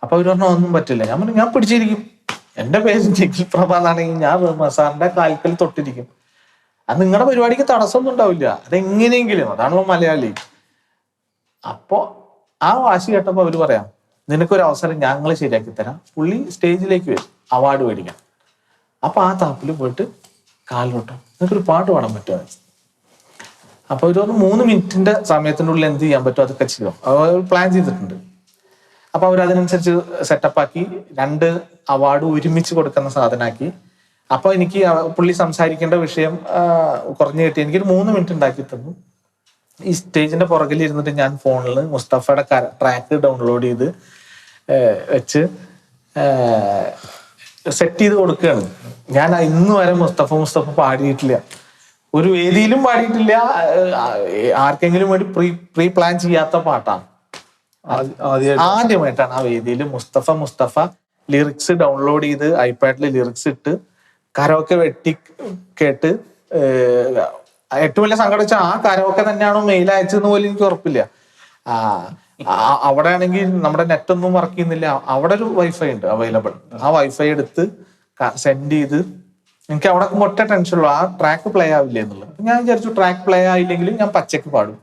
അപ്പൊ അവര് പറഞ്ഞു ഒന്നും പറ്റില്ല. ഞാൻ പറഞ്ഞു ഞാൻ പിടിച്ചിരിക്കും, എന്റെ പേര് നിഖിൽ പ്രഭ എന്നാണെങ്കിൽ ഞാൻ സാറിന്റെ കാൽക്കൽ തൊട്ടിരിക്കും. അത് നിങ്ങളുടെ പരിപാടിക്ക് തടസ്സമൊന്നും ഉണ്ടാവില്ല, അതെങ്ങനെയെങ്കിലും. അതാണ് മലയാളി. അപ്പോ ആ വാശി കേട്ടപ്പോ അവര് പറയാം നിനക്കൊരു അവസരം ഞങ്ങൾ ശരിയാക്കി തരാം. പുള്ളി സ്റ്റേജിലേക്ക് വരും അവാർഡ് മേടിക്കാൻ. അപ്പൊ ആ താപ്പിൽ പോയിട്ട് കാലിലോട്ടോ നിനക്കൊരു പാട്ട് പാടാൻ പറ്റുമോ? അപ്പൊ ഒരു 3 മിനിറ്റിന്റെ സമയത്തിനുള്ളിൽ എന്ത് ചെയ്യാൻ പറ്റുമോ അതൊക്കെ ചെയ്യോ, അവർ പ്ലാൻ ചെയ്തിട്ടുണ്ട്. അപ്പൊ അവർ അതിനനുസരിച്ച് സെറ്റപ്പാക്കി 2 അവാർഡ് ഒരുമിച്ച് കൊടുക്കുന്ന സാധനമാക്കി. അപ്പൊ എനിക്ക് പുള്ളി സംസാരിക്കേണ്ട വിഷയം കുറഞ്ഞു കിട്ടി. എനിക്കൊരു 3 മിനിറ്റ് ഉണ്ടാക്കി തന്നു. ഈ സ്റ്റേജിന്റെ പുറകിൽ ഇരുന്നിട്ട് ഞാൻ ഫോണിൽ മുസ്തഫയുടെ ട്രാക്ക് ഡൗൺലോഡ് ചെയ്ത് വെച്ച് സെറ്റ് ചെയ്ത് കൊടുക്കുകയാണ്. ഞാൻ ഇന്ന് വരെ മുസ്തഫ പാടിയിട്ടില്ല, ഒരു വേദിയിലും പാടിയിട്ടില്ല, ആർക്കെങ്കിലും വേണ്ടി പ്രീ പ്ലാൻ ചെയ്യാത്ത പാട്ടാണ്. ആദ്യമായിട്ടാണ് ആ വേദിയിൽ മുസ്തഫ ലിറിക്സ് ഡൗൺലോഡ് ചെയ്ത് ഐപാഡിൽ ലിറിക്സ് ഇട്ട് കരോക്കെ വെട്ടി കേട്ട്. ഏറ്റവും വലിയ സങ്കടം വെച്ചാൽ ആ കരോക്കെ തന്നെയാണോ മെയിൽ അയച്ചതെന്ന് പോലും എനിക്ക് ഉറപ്പില്ല. അവിടെ ആണെങ്കിൽ നമ്മുടെ നെറ്റൊന്നും വർക്ക് ചെയ്യുന്നില്ല. അവിടെ ഒരു വൈഫൈ ഉണ്ട് അവൈലബിൾ. ആ വൈഫൈ എടുത്ത് സെൻഡ് ചെയ്ത് എനിക്ക് അവിടെ ഒറ്റ ടെൻഷനുള്ളൂ, ആ ട്രാക്ക് പ്ലേ ആവില്ല എന്നുള്ളത്. ഞാൻ വിചാരിച്ചു ട്രാക്ക് പ്ലേ ആയില്ലെങ്കിലും ഞാൻ പച്ചക്ക് പാടും.